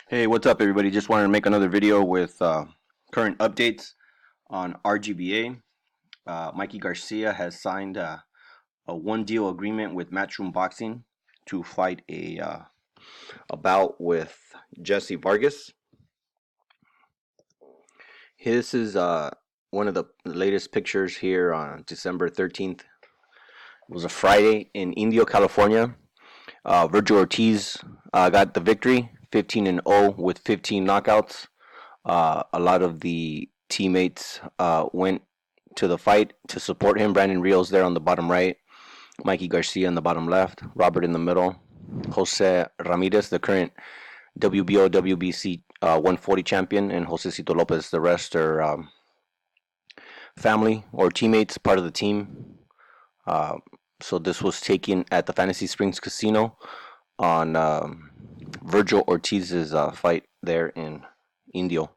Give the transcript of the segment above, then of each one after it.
Hey, what's up, everybody? Just wanted to make another video with current updates on RGBA. Mikey Garcia has signed a one-deal agreement with Matchroom Boxing to fight a bout with Jesse Vargas. This is one of the latest pictures here on December 13th. It was a Friday in Indio, California. Vergil Ortiz got the victory, 15-0 with 15 knockouts. A lot of the teammates went to the fight to support him. Brandon Rios there on the bottom right, Mikey Garcia in the bottom left, Robert in the middle, Jose Ramirez, the current WBO, WBC 140 champion, and Josesito Lopez. The rest are family or teammates, part of the team. So this was taken at the Fantasy Springs Casino on Vergil Ortiz's fight there in Indio.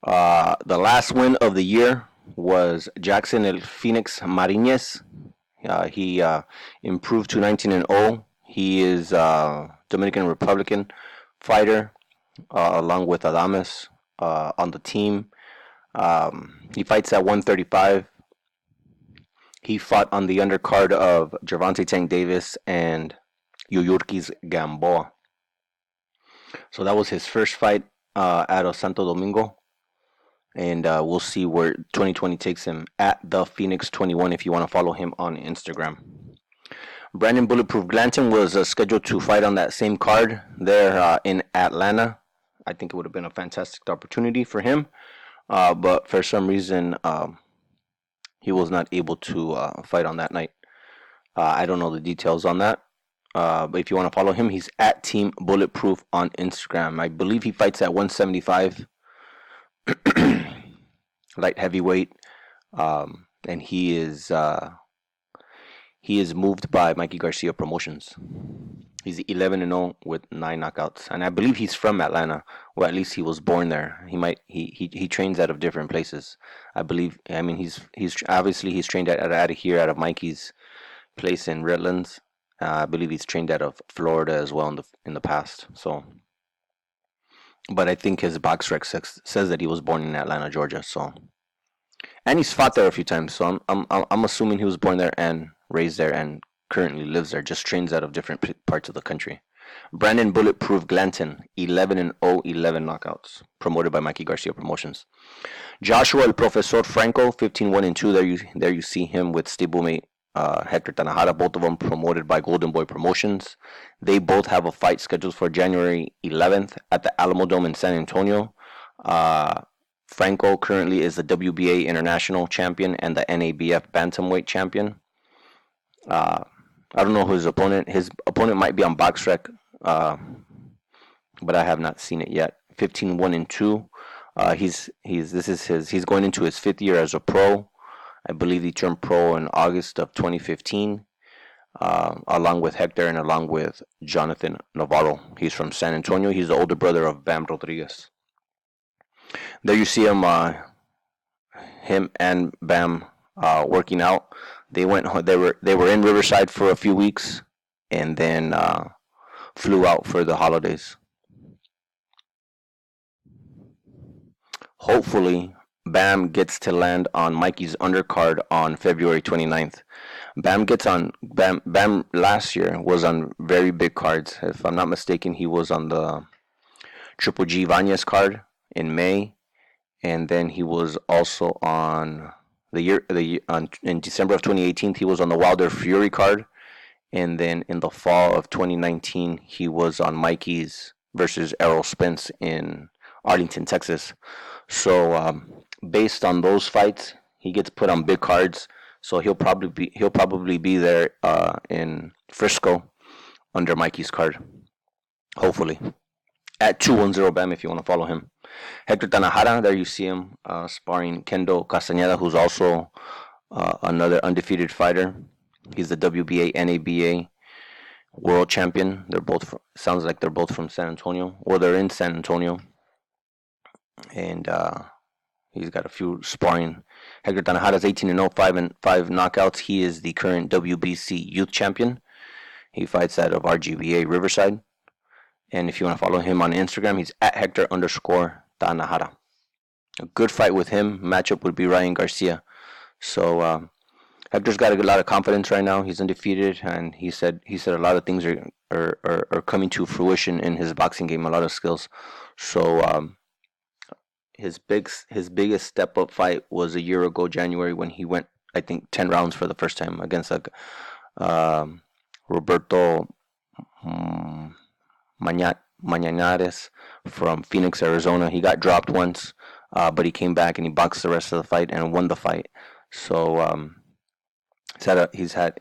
The last win of the year was Jackson El Phoenix Marinez. He improved to 19-0. He is a Dominican Republican fighter, along with Adames on the team. He fights at 135. He fought on the undercard of Gervonta Tank Davis and Yuyurkis Gamboa. So that was his first fight out of Santo Domingo. And we'll see where 2020 takes him at the Phoenix 21 if you want to follow him on Instagram. Brandon Bulletproof Glanton was scheduled to fight on that same card there in Atlanta. I think it would have been a fantastic opportunity for him. But for some reason, he was not able to fight on that night. I don't know the details on that. But if you want to follow him, he's at Team Bulletproof on Instagram. I believe he fights at 175, light heavyweight, and he is moved by Mikey Garcia Promotions. He's 11-0 with 9 knockouts, and I believe he's from Atlanta, or at least he was born there. He trains out of different places. I believe. I mean, he's obviously he's trained out of here, out of Mikey's place in Redlands. I believe he's trained out of Florida as well in the past. So, but I think his box rec says that he was born in Atlanta, Georgia. So, and he's fought there a few times. So I'm assuming he was born there and raised there and currently lives there. Just trains out of different parts of the country. Brandon Bulletproof Glanton, 11-0, 11 knockouts, promoted by Mikey Garcia Promotions. Joshua El Profesor Franco, 15-1-2. There you see him with stablemate Hector Tanajara, both of them promoted by Golden Boy Promotions. They both have a fight scheduled for January 11th at the Alamo Dome in San Antonio. Franco currently is the WBA International Champion and the NABF Bantamweight Champion. I don't know who his opponent. His opponent might be on BoxRec, but I have not seen it yet. 15-1-2. He's going into his 5th year as a pro. I believe he turned pro in August of 2015, along with Hector and along with Jonathan Navarro. He's from San Antonio. He's the older brother of Bam Rodriguez. There you see him and Bam working out. They were in Riverside for a few weeks, and then flew out for the holidays. Hopefully, Bam gets to land on Mikey's undercard on February 29th. Bam last year was on very big cards. If I'm not mistaken, he was on the Triple G Vanez card in May, and then he was also on in December of 2018 he was on the Wilder Fury card, and then in the fall of 2019 he was on Mikey's versus Errol Spence in Arlington, Texas. So based on those fights, he gets put on big cards. So he'll probably be there in Frisco under Mikey's card. Hopefully, at 210 Bam if you want to follow him. Hector Tanajara, there you see him sparring Kendo Castañeda, who's also another undefeated fighter. He's the WBA NABA world champion. Sounds like they're both from San Antonio, or they're in San Antonio. And he's got a few sparring. Hector Tanajara is 18-0, 5 knockouts. He is the current WBC youth champion. He fights out of RGBA Riverside. And if you want to follow him on Instagram, he's at Hector_Tanajara. A good fight with him. Matchup would be Ryan Garcia. So Hector's got a lot of confidence right now. He's undefeated, and he said a lot of things are coming to fruition in his boxing game. A lot of skills. So his biggest step up fight was a year ago, January, when he went, I think, 10 rounds for the first time against Roberto Mañanares from Phoenix, Arizona. He got dropped once, but he came back and he boxed the rest of the fight and won the fight. So and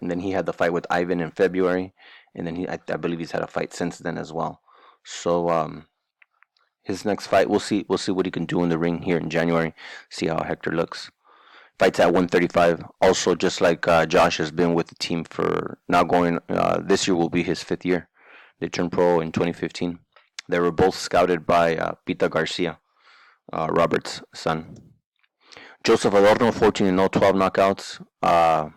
then he had the fight with Ivan in February, and then I believe he's had a fight since then as well. So his next fight, we'll see what he can do in the ring here in January. See how Hector looks. Fights at 135. Also, just like Josh has been with the team for now going. This year will be his 5th year. They turned pro in 2015. They were both scouted by Pita Garcia, Robert's son. Joseph Adorno, 14-0, 12 knockouts.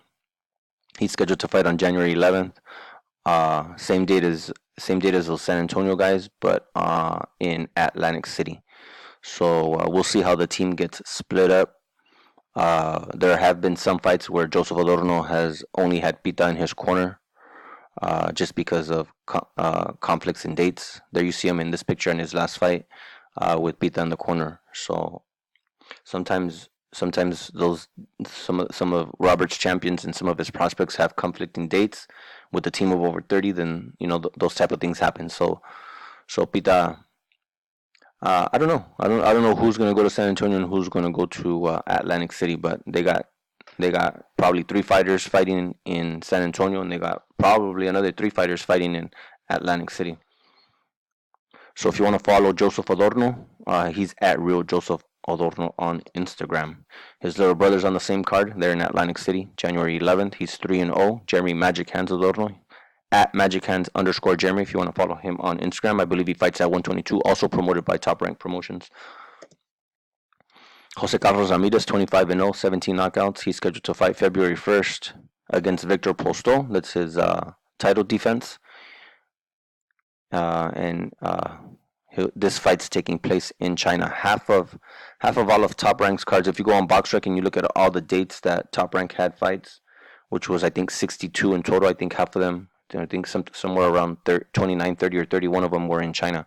He's scheduled to fight on January 11th. Same date as those San Antonio guys, but in Atlantic City. So we'll see how the team gets split up. There have been some fights where Joseph Adorno has only had Pita in his corner, just because of conflicts in dates. There you see him in this picture in his last fight with Pita in the corner. So sometimes those some of Robert's champions and some of his prospects have conflicting dates with a team of over 30. Then those type of things happen. So Pita. I don't know. I don't know who's gonna go to San Antonio and who's gonna go to Atlantic City, but they got probably 3 fighters fighting in San Antonio, and they got probably another 3 fighters fighting in Atlantic City. So if you want to follow Joseph Adorno, he's at Real Joseph Adorno on Instagram. His little brother's on the same card. They're in Atlantic City, January 11th. He's 3-0. Jeremy Magic Hands Adorno. At Magic Hands_Jeremy if you want to follow him on Instagram. I believe he fights at 122, also promoted by Top Rank Promotions. Jose Carlos Ramirez, 25-0, 17 knockouts. He's scheduled to fight February 1st against Victor Postol. That's his title defense. This fight's taking place in China. Half of all of Top Rank's cards, if you go on BoxRec and you look at all the dates that Top Rank had fights, which was I think 62 in total, I think half of them, I think somewhere around 29, 30, or 31 of them were in China.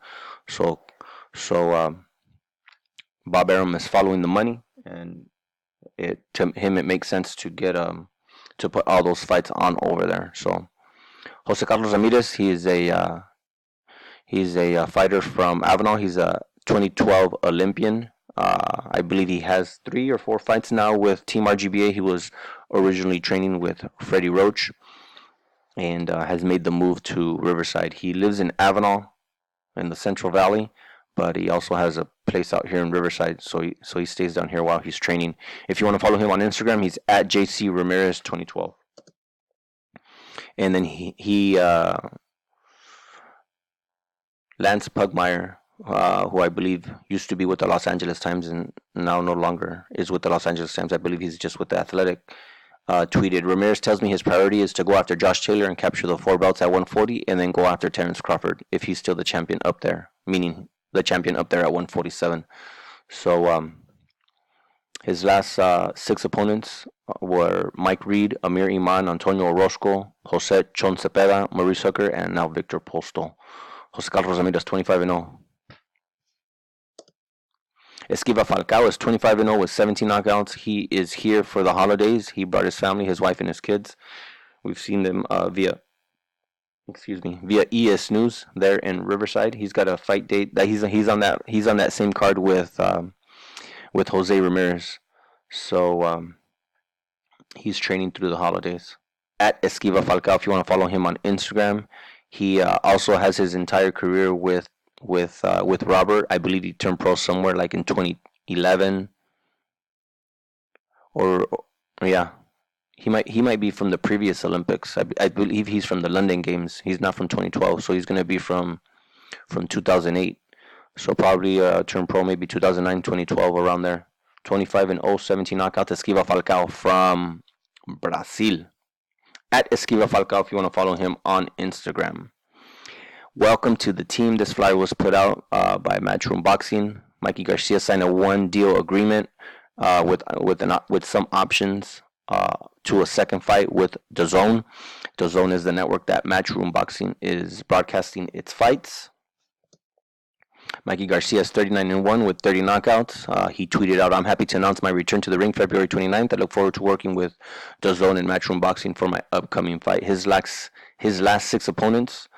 So Bob Arum is following the money, and to him it makes sense to get to put all those fights on over there. So Jose Carlos Ramirez, he's a fighter from Avenal. He's a 2012 Olympian. I believe he has 3 or 4 fights now with Team RGBA. He was originally training with Freddie Roach, and has made the move to Riverside. He lives in Avenal in the Central Valley, but he also has a place out here in Riverside, so he stays down here while he's training. If you want to follow him on Instagram, he's at JC Ramirez 2012. And then he Lance Pugmire, who I believe used to be with the Los Angeles Times and now no longer is with the Los Angeles Times. I believe he's just with the Athletic. Tweeted, Ramirez tells me his priority is to go after Josh Taylor and capture the 4 belts at 140, and then go after Terrence Crawford if he's still the champion up there, meaning the champion up there at 147. So his last 6 opponents were Mike Reed, Amir Iman, Antonio Orozco, Jose Chon Cepeda, Maurice Hooker, and now Victor Postol. Jose Carlos Ramirez, 25-0. Esquiva Falcao is 25-0 with 17 knockouts. He is here for the holidays. He brought his family, his wife, and his kids. We've seen them via ES News there in Riverside. He's got a fight date that he's on that same card with Jose Ramirez. So he's training through the holidays. At Esquiva Falcao, if you want to follow him on Instagram. He also has his entire career with Robert. I believe he turned pro somewhere like in 2011, or yeah, he might be from the previous Olympics. I believe he's from the London Games. He's not from 2012, so he's gonna be from 2008. So probably turned pro maybe 2009, 2012, around there. 25-0, 17 knockouts. Esquiva Falcao from Brazil. At Esquiva Falcao if you want to follow him on Instagram. Welcome to the team. This flyer was put out by Matchroom Boxing. Mikey Garcia signed a one-deal agreement with some options to a second fight with DAZN. DAZN is the network that Matchroom Boxing is broadcasting its fights. Mikey Garcia is 39-1 with 30 knockouts. He tweeted out, "I'm happy to announce my return to the ring February 29th. I look forward to working with DAZN and Matchroom Boxing for my upcoming fight." His last 6 opponents.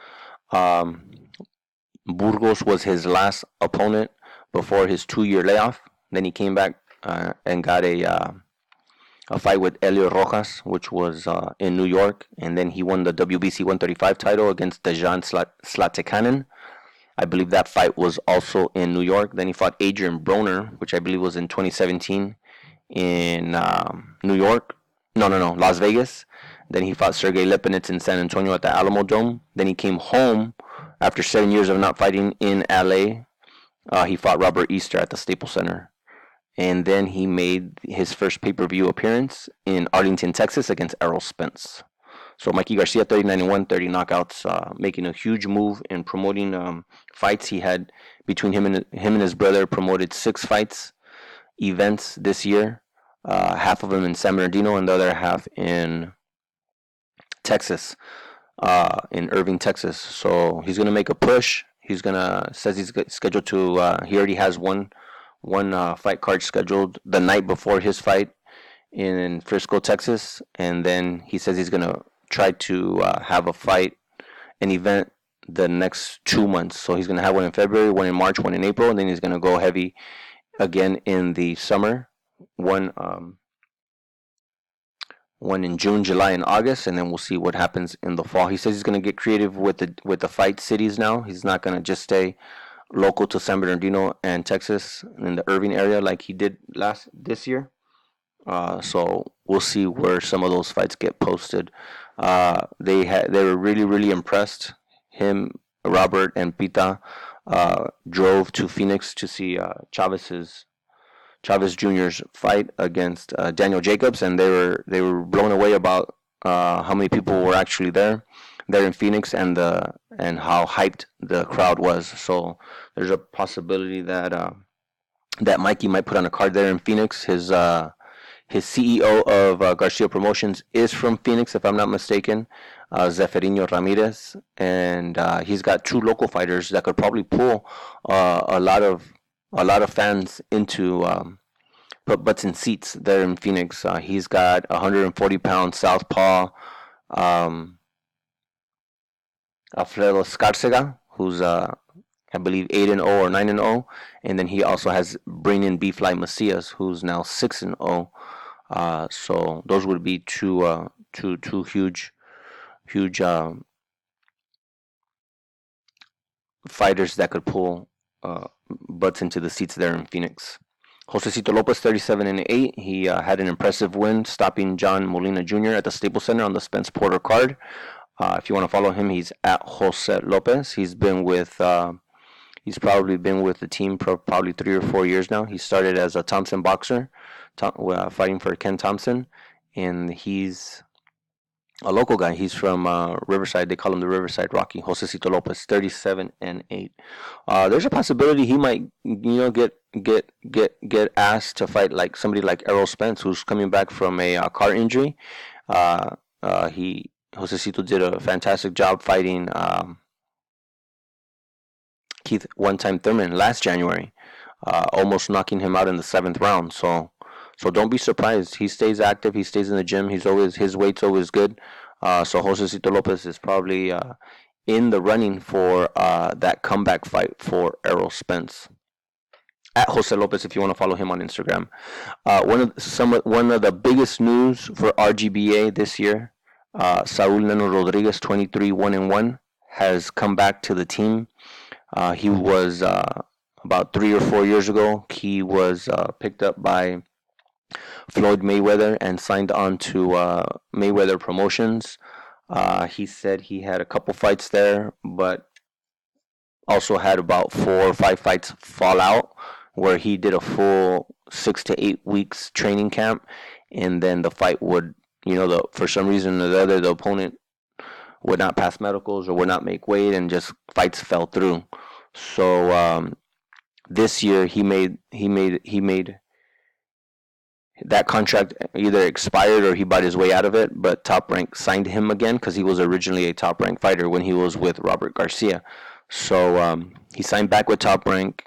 Burgos was his last opponent before his 2-year layoff. Then he came back and got a fight with Elio Rojas, which was in New York. And then he won the WBC 135 title against Dejan Slatekanen. I believe that fight was also in New York. Then he fought Adrian Broner, which I believe was in 2017 in New York. No, Las Vegas. Then he fought Sergey Lipinets in San Antonio at the Alamo Dome. Then he came home after 7 years of not fighting in LA. He fought Robert Easter at the Staples Center. And then he made his first pay-per-view appearance in Arlington, Texas against Errol Spence. So Mikey Garcia, 39-1, 30 knockouts, making a huge move in promoting fights. He had, between him and his brother, promoted 6 events this year. Half of them in San Bernardino and the other half in Texas, in Irving, Texas. So he's gonna make a push. Says he's scheduled to. He already has one fight card scheduled the night before his fight in Frisco, Texas, and then he says he's gonna try to have an event the next 2 months. So he's gonna have one in February, one in March, one in April, and then he's gonna go heavy again in the summer. One in June, July, and August, and then we'll see what happens in the fall. He says he's going to get creative with the fight cities now. He's not going to just stay local to San Bernardino and Texas in the Irving area like he did this year. So we'll see where some of those fights get posted. They were really, really impressed. Him, Robert, and Pita drove to Phoenix to see Chavez Jr.'s fight against Daniel Jacobs, and they were blown away about how many people were actually there in Phoenix and how hyped the crowd was. So there's a possibility that Mikey might put on a card there in Phoenix. His CEO of Garcia Promotions is from Phoenix, if I'm not mistaken, Zeferino Ramirez, and he's got 2 local fighters that could probably pull a lot of fans into put butts in seats there in Phoenix. He's got 140-pound southpaw Alfredo Escarcega, who's I believe 8-0 or 9-0, and then he also has Breenan Bfly Macias, who's now 6-0. So those would be two huge fighters that could pull butts into the seats there in Phoenix. Josesito Lopez, 37-8. He had an impressive win, stopping John Molina Jr. at the Staples Center on the Spence Porter card. If you want to follow him, he's at Jose Lopez. He's probably been with the team for probably 3 or 4 years now. He started as a Thompson boxer, fighting for Ken Thompson, and he's a local guy. He's from Riverside. They call him the Riverside Rocky. Josesito Lopez, 37-8. There's a possibility he might, get asked to fight like somebody like Errol Spence, who's coming back from a car injury. Josesito did a fantastic job fighting Keith One-Time Thurman last January, almost knocking him out in the 7th round. So don't be surprised. He stays active. He stays in the gym. His weight's always good. So Josesito Lopez is probably in the running for that comeback fight for Errol Spence. At Jose Lopez, if you want to follow him on Instagram. One of the biggest news for RGBA this year, Saul Neno Rodriguez, 23-1-1, has come back to the team. He was about 3 or 4 years ago. He was picked up by Floyd Mayweather and signed on to Mayweather Promotions. He said he had a couple fights there, but also had about 4 or 5 fights fall out, where he did a full 6 to 8 weeks training camp, and then the fight would, for some reason or the other, the opponent would not pass medicals or would not make weight, and just fights fell through. So this year he made that contract either expired or he bought his way out of it, but Top Rank signed him again because he was originally a Top Rank fighter when he was with Robert Garcia. So he signed back with Top Rank,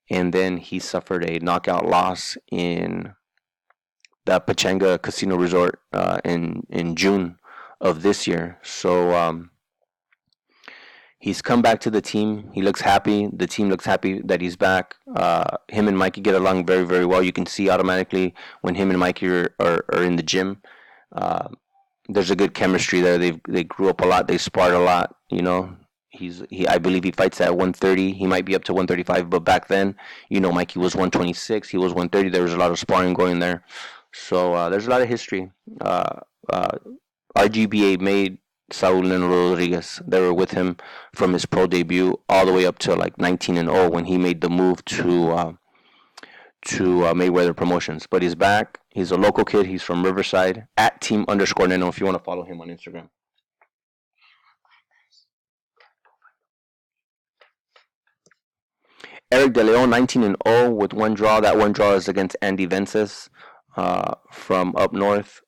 and then he suffered a knockout loss in the Pachanga Casino Resort in June of this year. So he's come back to the team. He looks happy. The team looks happy that he's back. Him and Mikey get along very, very well. You can see automatically when him and Mikey are in the gym. There's a good chemistry there. They grew up a lot. They sparred a lot. You know, I believe he fights at 130. He might be up to 135, but back then, you know, Mikey was 126. He was 130. There was a lot of sparring going there. So there's a lot of history. RGBA made Saul and Rodriguez. They were with him from his pro debut all the way up to like 19-0 when he made the move to Mayweather Promotions. But he's back. He's a local kid. He's from Riverside. At @team_Neno if you want to follow him on Instagram. Erick DeLeon, 19-0 with one draw. That one draw is against Andy Vences from up north.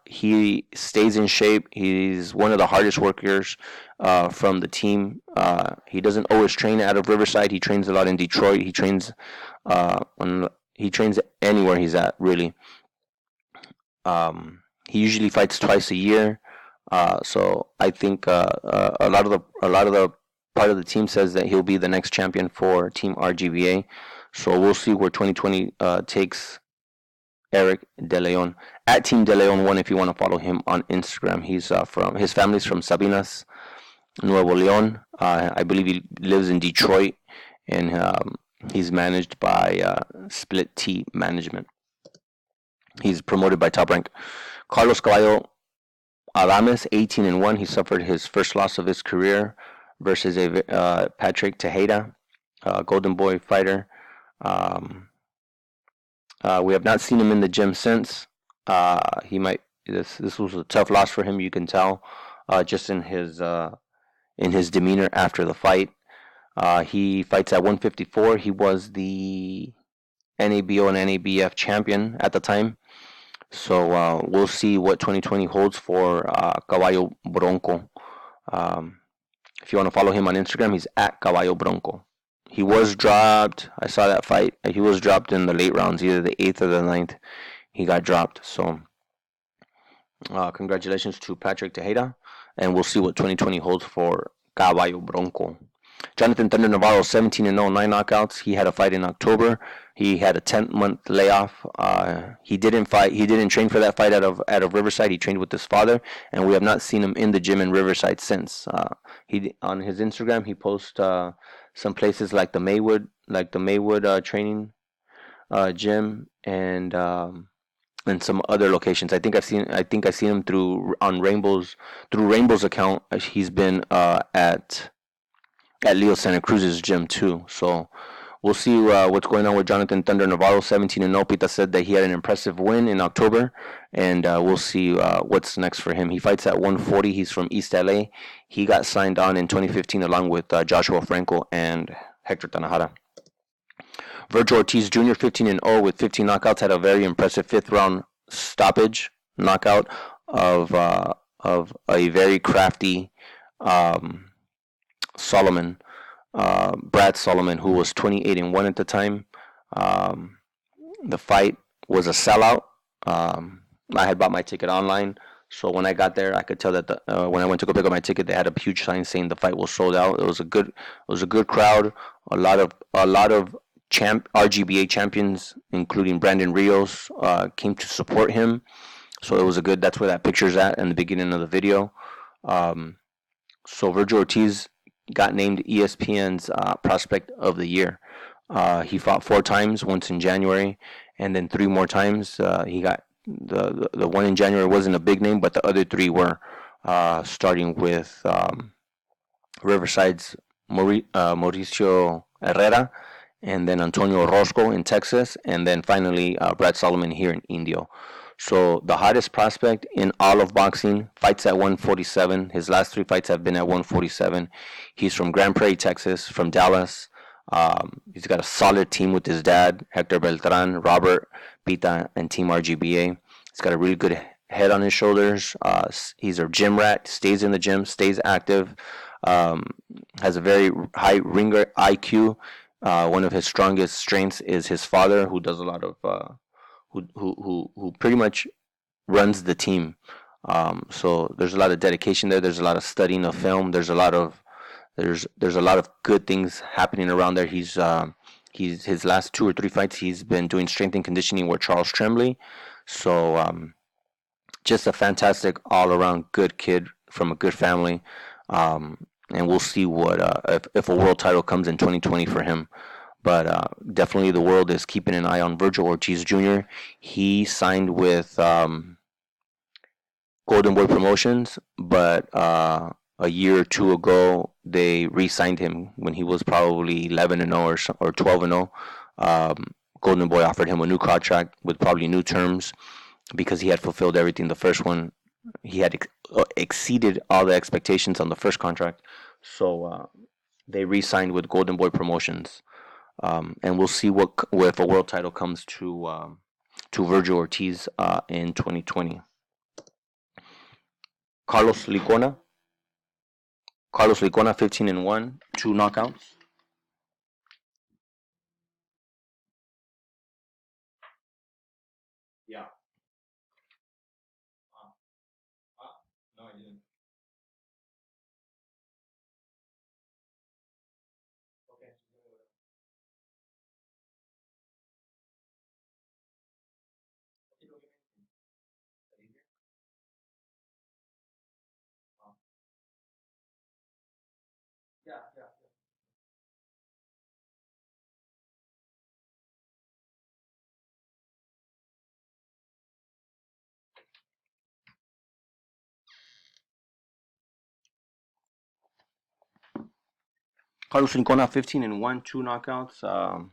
He stays in shape. He's one of the hardest workers from the team. He doesn't always train out of Riverside. He trains a lot in Detroit. He trains anywhere he's at, really. He usually fights twice a year. So I think a lot of the part of the team says that he'll be the next champion for Team RGBA. So we'll see where 2020 takes Erick DeLeon. At Team DeLeon1 if you want to follow him on Instagram. He's from his family's from Sabinas, Nuevo Leon. I believe he lives in Detroit, and he's managed by Split T Management. He's promoted by Top Rank. Carlos Caballo Adames, 18-1. He suffered his first loss of his career versus Patrick Tejeda, Golden Boy fighter. We have not seen him in the gym since. This was a tough loss for him. You can tell just in his demeanor after the fight. He fights at 154. He was the NABO and NABF champion at the time. So we'll see what 2020 holds for Caballo Bronco. If you want to follow him on Instagram, he's at Caballo Bronco. He was dropped. I saw that fight. He was dropped in the late rounds, either the 8th or the 9th. He got dropped. So congratulations to Patrick Tejeda. And we'll see what 2020 holds for Caballo Bronco. Jonathan Thunder Navarro, 17-0, 9 knockouts. He had a fight in October. He had a 10-month layoff. He didn't fight. He didn't train for that fight out of Riverside. He trained with his father, and we have not seen him in the gym in Riverside since. He on his Instagram he posts some places like the Maywood training gym and some other locations. I think I've seen him through Rainbow's account. He's been at Leo Santa Cruz's gym too. So we'll see what's going on with Jonathan Thunder Navarro, 17-0. Pita said that he had an impressive win in October, and we'll see what's next for him. He fights at 140. He's from East LA. He got signed on in 2015 along with Joshua Franco and Hector Tanajara. Vergil Ortiz Jr., 15-0 with 15 knockouts, had a very impressive 5th round stoppage knockout of a very crafty Brad Solomon, who was 28-1 at the time. The fight was a sellout. I had bought my ticket online, so when I got there, I could tell that when I went to go pick up my ticket, they had a huge sign saying the fight was sold out. It was a good crowd. A lot of RGBA champions, including Brandon Rios, came to support him. So it was a good. That's where that picture's at in the beginning of the video. So Vergil Ortiz got named ESPN's Prospect of the Year. He fought 4 times, once in January, and then 3 more times. He got the one in January wasn't a big name, but the other 3 were, starting with Riverside's Mauricio Herrera, and then Antonio Rosco in Texas, and then finally Brad Solomon here in Indio. So the hottest prospect in all of boxing fights at 147. His last 3 fights have been at 147. He's from Grand Prairie, Texas, from Dallas. He's got a solid team with his dad, Hector Beltran, Robert Pita, and Team RGBA. He's got a really good head on his shoulders. He's a gym rat, stays in the gym, stays active, has a very high ringer IQ. One of his strongest strengths is his father, who does a lot of who pretty much runs the team. So there's a lot of dedication there. There's a lot of studying of film. There's a lot of good things happening around there. He's his last 2 or 3 fights he's been doing strength and conditioning with Charles Tremblay. So just a fantastic all around good kid from a good family. And we'll see what if a world title comes in 2020 for him. But definitely the world is keeping an eye on Vergil Ortiz Jr. He signed with Golden Boy Promotions, but a year or 2 ago they re-signed him when he was probably 11-0 or 12-0. Golden Boy offered him a new contract with probably new terms because he had fulfilled everything. The first one, he had exceeded all the expectations on the first contract, so they re-signed with Golden Boy Promotions. And we'll see if a world title comes to Vergil Ortiz in 2020. Carlos Licona, 15-1, 2 knockouts. Yeah. No, I didn't. Okay. Yeah, yeah. Carlos Licona, 15-1, 2 knockouts.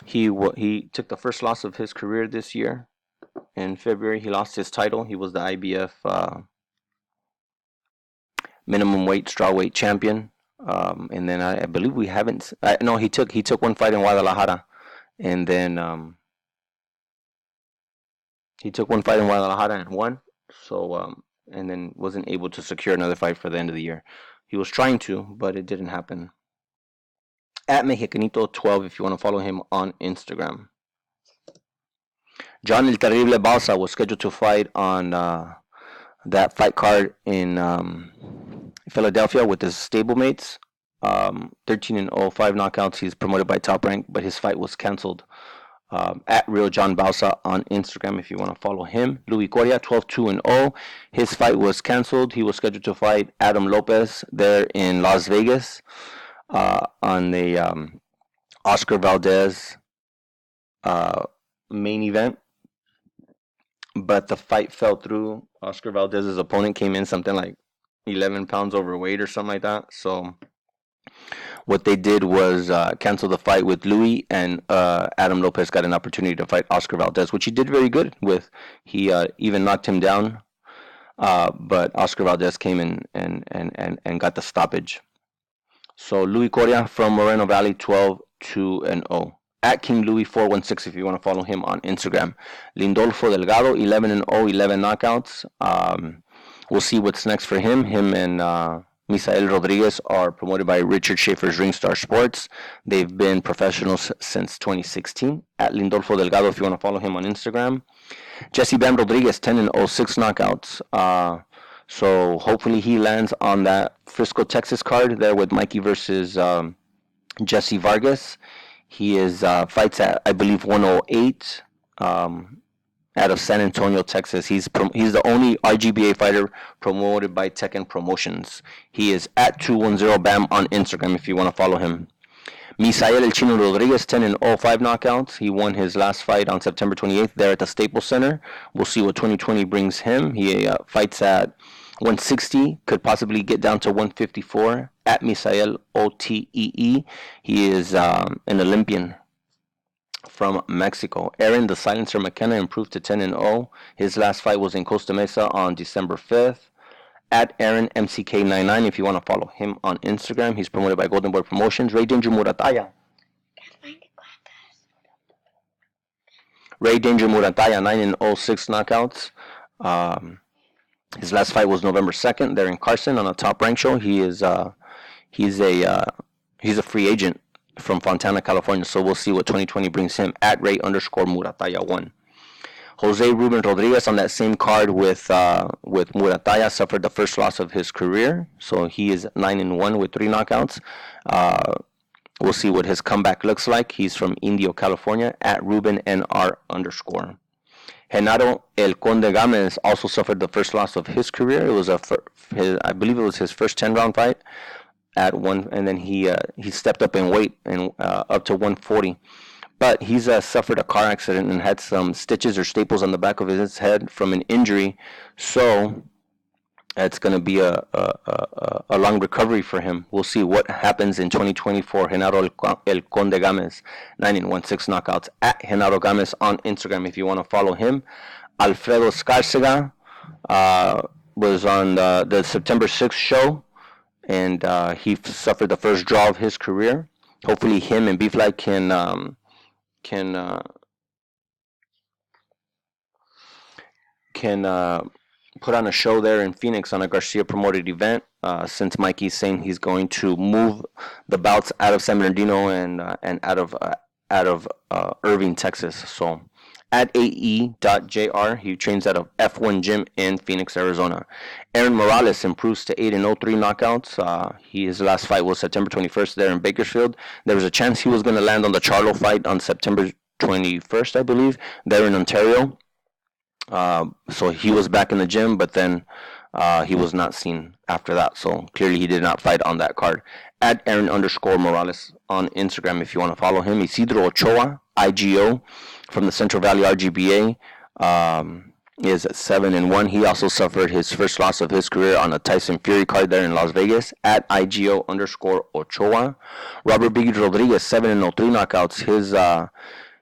He took the first loss of his career this year. In February, he lost his title. He was the IBF minimum weight strawweight champion. And then I believe we haven't. No, he took 1 fight in Guadalajara, and then he took 1 fight in Guadalajara and won. So and then wasn't able to secure another fight for the end of the year. He was trying to, but it didn't happen. At Mexicanito12, if you want to follow him on Instagram. John El Terrible Bauza was scheduled to fight on that fight card in Philadelphia with his stablemates. 13-0, 5 knockouts. He's promoted by Top Rank, but his fight was canceled. At Real John Bauza on Instagram if you want to follow him. Louie Coria, 12-2-0. His fight was canceled. He was scheduled to fight Adam Lopez there in Las Vegas on the Oscar Valdez main event. But the fight fell through. Oscar Valdez's opponent came in something like 11 pounds overweight or something like that. So what they did was cancel the fight with Louis, and Adam Lopez got an opportunity to fight Oscar Valdez, which he did very good with. He even knocked him down, but Oscar Valdez came in and got the stoppage. So Louie Coria from Moreno Valley, 12-2-0. At King Louis 416 if you want to follow him on Instagram. Lindolfo Delgado, 11-0, 11 knockouts. We'll see what's next for him. Him and Misael Rodriguez are promoted by Richard Schaefer's Ringstar Sports. They've been professionals since 2016. At Lindolfo Delgado if you want to follow him on Instagram. Jesse Bam Rodriguez, 10-0, 6 knockouts. So hopefully he lands on that Frisco, Texas card there with Mikey versus Jesse Vargas. He is fights at, I believe, 108 out of San Antonio, Texas. He's the only RGBA fighter promoted by Tekken Promotions. He is at 210 BAM on Instagram if you want to follow him. Misael El Chino Rodriguez, 10-0, 5 knockouts. He won his last fight on September 28th there at the Staples Center. We'll see what 2020 brings him. He fights at 160, could possibly get down to 154. At Misael OTEE, he is an Olympian from Mexico. Aaron the Silencer McKenna improved to 10-0. His last fight was in Costa Mesa on December 5th. At Aaron MCK99 if you want to follow him on Instagram. He's promoted by Golden Boy Promotions. Ray Danger Muratalla. Ray Danger Muratalla, 9-0, 6 knockouts. His last fight was November 2nd. They're in Carson on a Top Rank show. He's a free agent from Fontana, California. So we'll see what 2020 brings him. At Ray_Muratalla 1. Jose Ruben Rodriguez on that same card with Muratalla suffered the first loss of his career. So he is 9-1 with 3 knockouts. We'll see what his comeback looks like. He's from Indio, California. At Ruben NR_. Genaro El Conde Gamez also suffered the first loss of his career. It was I believe it was his first 10-round fight at one, and then he stepped up in weight and up to 140. But he's suffered a car accident and had some stitches or staples on the back of his head from an injury. So it's going to be a long recovery for him. We'll see what happens in 2024. Genaro El Conde Gamez, 9-1, 6 knockouts. At Genaro Gamez on Instagram if you want to follow him. Alfredo Escarcega was on the September 6th show, and he suffered the first draw of his career. Hopefully him and Bfly can put on a show there in Phoenix on a Garcia promoted event, since Mikey's saying he's going to move the bouts out of San Bernardino and out of Irving, Texas. So at AE.JR, he trains at a F1 gym in Phoenix, Arizona. Aaron Morales improves to 8-0, 3 knockouts. His last fight was September 21st there in Bakersfield. There was a chance he was going to land on the Charlo fight on September 21st, I believe, there in Ontario. So he was back in the gym, but then he was not seen after that. So clearly he did not fight on that card. At Aaron_Morales on Instagram if you want to follow him. Isidro Ochoa, IGO, from the Central Valley RGBA, is 7-1. He also suffered his first loss of his career on a Tyson Fury card there in Las Vegas. At IGO_Ochoa. Robert Biggie Rodriguez, 7-0, 3 knockouts.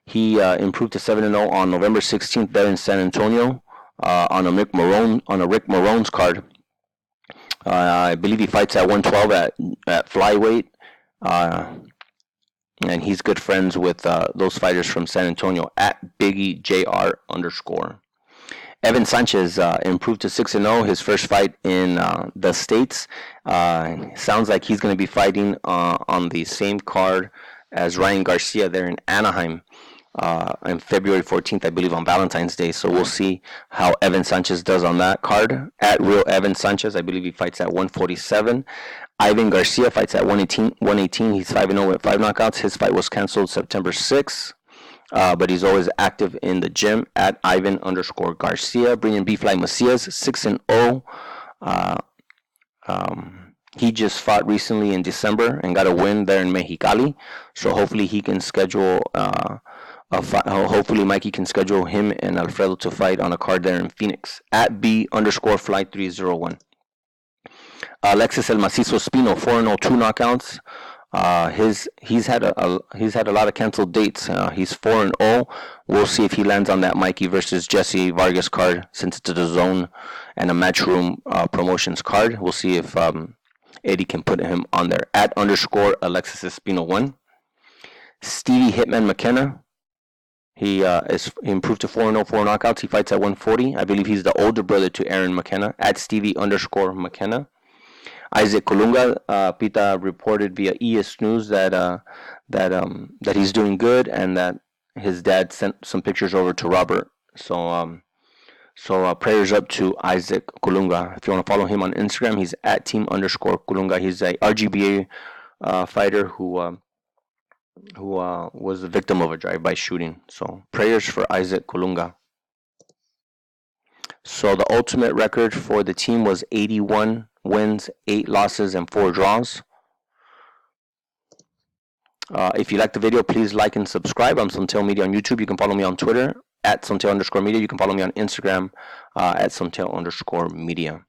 He improved to 7-0 on November 16th there in San Antonio on a Rick Marone's card. I believe he fights at 112 at flyweight, and he's good friends with those fighters from San Antonio. At BiggieJR_. Evan Sanchez improved to 6-0, his first fight in the States. Sounds like he's going to be fighting on the same card as Ryan Garcia there in Anaheim on February 14th, I believe, on Valentine's Day. So we'll see how Evan Sanchez does on that card. At Real Evan Sanchez, I believe he fights at 147. Ivan Garcia fights at 118. He's 5-0 with 5 knockouts. His fight was canceled September 6th. But he's always active in the gym. At Ivan_Garcia. Breenan Bfly Macias, 6-0. He just fought recently in December and got a win there in Mexicali. So hopefully he can schedule hopefully Mikey can schedule him and Alfredo to fight on a card there in Phoenix. At B_Fly301. Alexis El Macizo Espino, 4-0, 2 knockouts. He's had a lot of canceled dates. He's 4-0. We'll see if he lands on that Mikey versus Jesse Vargas card, since it's a zone and a Matchroom Promotions card. We'll see if Eddie can put him on there. At _Alexis Espino 1. Stevie Hitman McKenna. He improved to 4-0, 4 knockouts. He fights at 140. I believe he's the older brother to Aaron McKenna. At Stevie_McKenna. Isaac Colunga, Pita reported via ES News that he's doing good, and that his dad sent some pictures over to Robert. So prayers up to Isaac Colunga. If you want to follow him on Instagram, he's at team_Colunga. He's a RGBA fighter who was the victim of a drive-by shooting. So prayers for Isaac Colunga. So the ultimate record for the team was 81 wins, 8 losses, and 4 draws. If you like the video, please like and subscribe. I'm Suntail Media on YouTube. You can follow me on Twitter at Suntail_Media. You can follow me on Instagram at Suntail_Media.